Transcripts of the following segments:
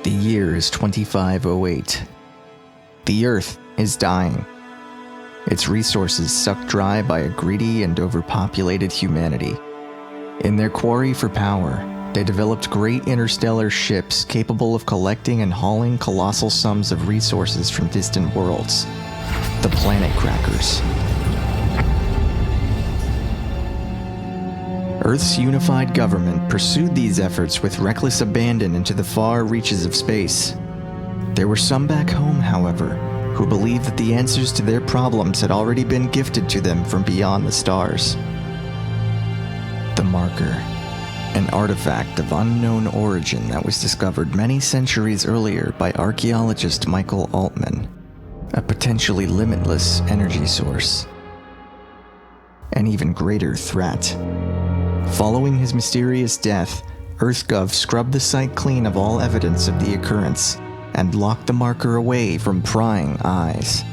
The year is 2508. The Earth is dying. Its resources sucked dry by a greedy and overpopulated humanity. In their quarry for power, they developed great interstellar ships capable of collecting and hauling colossal sums of resources from distant worlds. The Planet Crackers. Earth's unified government pursued these efforts with reckless abandon into the far reaches of space. There were some back home, however, who believed that the answers to their problems had already been gifted to them from beyond the stars. The Marker, an artifact of unknown origin that was discovered many centuries earlier by archaeologist Michael Altman, a potentially limitless energy source. An even greater threat. Following his mysterious death, EarthGov scrubbed the site clean of all evidence of the occurrence and locked the Marker away from prying eyes.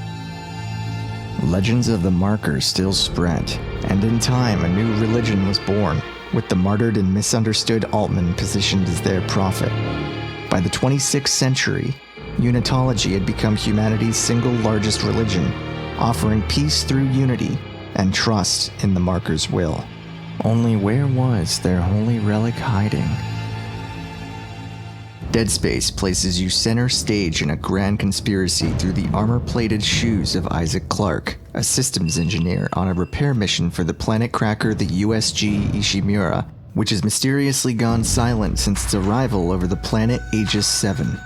Legends of the Marker still spread, and in time a new religion was born, with the martyred and misunderstood Altman positioned as their prophet. By the 26th century, Unitology had become humanity's single largest religion, offering peace through unity and trust in the Marker's will. Only where was their holy relic hiding? Dead Space places you center stage in a grand conspiracy through the armor-plated shoes of Isaac Clarke, a systems engineer on a repair mission for the planet cracker the USG Ishimura, which has mysteriously gone silent since its arrival over the planet Aegis 7.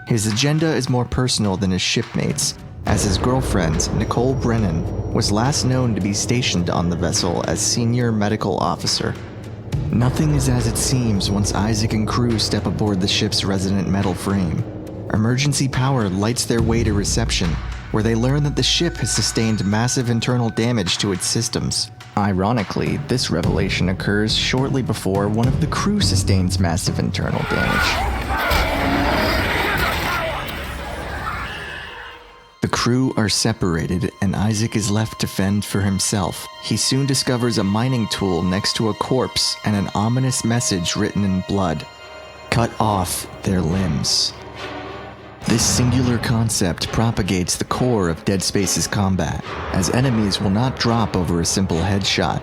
His agenda is more personal than his shipmates, as his girlfriend, Nicole Brennan, was last known to be stationed on the vessel as senior medical officer. Nothing is as it seems once Isaac and crew step aboard the ship's resonant metal frame. Emergency power lights their way to reception, where they learn that the ship has sustained massive internal damage to its systems. Ironically, this revelation occurs shortly before one of the crew sustains massive internal damage. The crew are separated, and Isaac is left to fend for himself. He soon discovers a mining tool next to a corpse and an ominous message written in blood: "Cut off their limbs." This singular concept propagates the core of Dead Space's combat, as enemies will not drop over a simple headshot.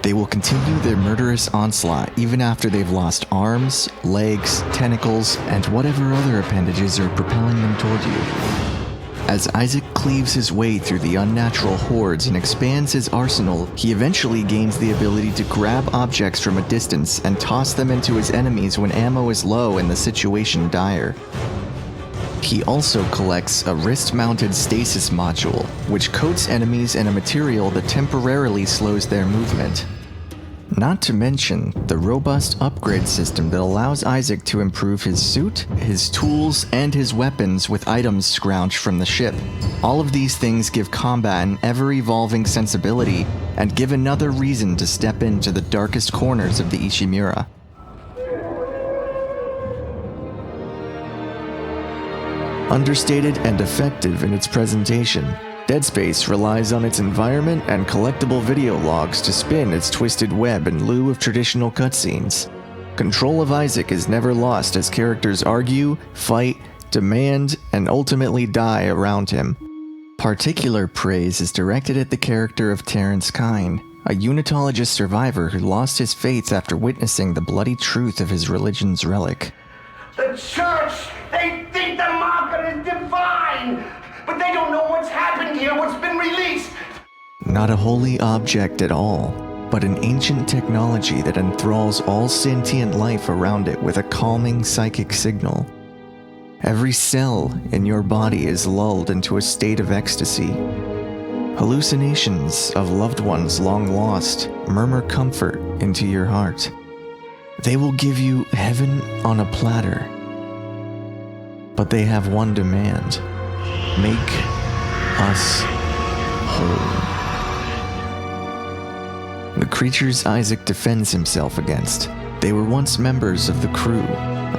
They will continue their murderous onslaught even after they've lost arms, legs, tentacles, and whatever other appendages are propelling them toward you. As Isaac cleaves his way through the unnatural hordes and expands his arsenal, he eventually gains the ability to grab objects from a distance and toss them into his enemies when ammo is low and the situation dire. He also collects a wrist-mounted stasis module, which coats enemies in a material that temporarily slows their movement. Not to mention the robust upgrade system that allows Isaac to improve his suit, his tools, and his weapons with items scrounged from the ship. All of these things give combat an ever-evolving sensibility and give another reason to step into the darkest corners of the Ishimura. Understated and effective in its presentation, Dead Space relies on its environment and collectible video logs to spin its twisted web in lieu of traditional cutscenes. Control of Isaac is never lost as characters argue, fight, demand, and ultimately die around him. Particular praise is directed at the character of Terrence Kine, a Unitologist survivor who lost his faith after witnessing the bloody truth of his religion's relic. The church! They think the Marker is divine! But they don't know what's happened here, what's been released! Not a holy object at all, but an ancient technology that enthralls all sentient life around it with a calming psychic signal. Every cell in your body is lulled into a state of ecstasy. Hallucinations of loved ones long lost murmur comfort into your heart. They will give you heaven on a platter. But they have one demand: make us whole. The creatures Isaac defends himself against. They were once members of the crew,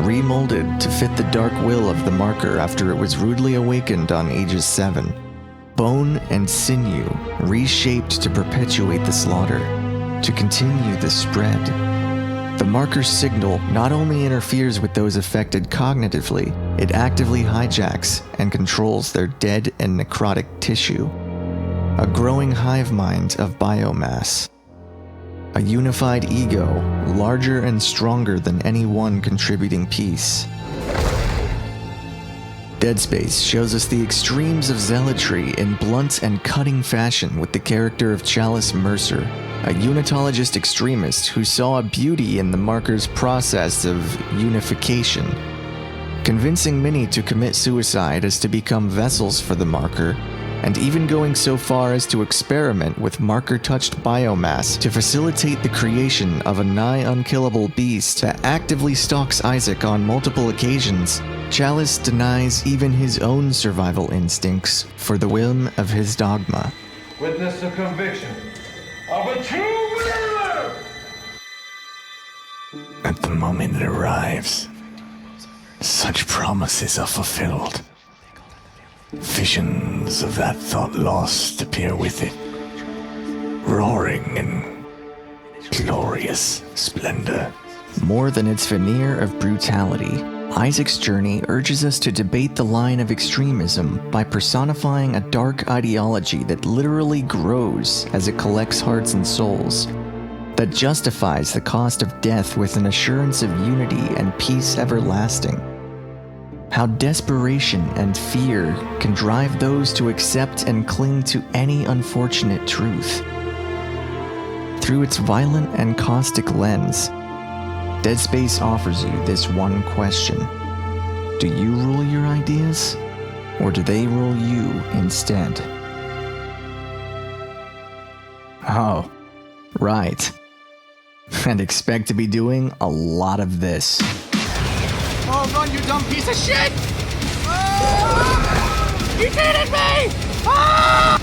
remolded to fit the dark will of the Marker after it was rudely awakened on Aegis 7. Bone and sinew, reshaped to perpetuate the slaughter, to continue the spread. The marker's signal not only interferes with those affected cognitively, it actively hijacks and controls their dead and necrotic tissue. A growing hive mind of biomass. A unified ego, larger and stronger than any one contributing piece. Dead Space shows us the extremes of zealotry in blunt and cutting fashion with the character of Chalice Mercer, a unitologist extremist who saw a beauty in the marker's process of unification, convincing many to commit suicide as to become vessels for the marker, and even going so far as to experiment with marker-touched biomass to facilitate the creation of a nigh unkillable beast that actively stalks Isaac on multiple occasions. Chalice denies even his own survival instincts for the whim of his dogma. Witness the conviction of a true believer! At the moment it arrives, such promises are fulfilled. Visions of that thought lost appear with it, roaring in glorious splendor. More than its veneer of brutality, Isaac's journey urges us to debate the line of extremism by personifying a dark ideology that literally grows as it collects hearts and souls, that justifies the cost of death with an assurance of unity and peace everlasting. How desperation and fear can drive those to accept and cling to any unfortunate truth. Through its violent and caustic lens, Dead Space offers you this one question. Do you rule your ideas, or do they rule you instead? Oh, right. And expect to be doing a lot of this. Oh, run, you dumb piece of shit! Ah! You kidding me? Ah!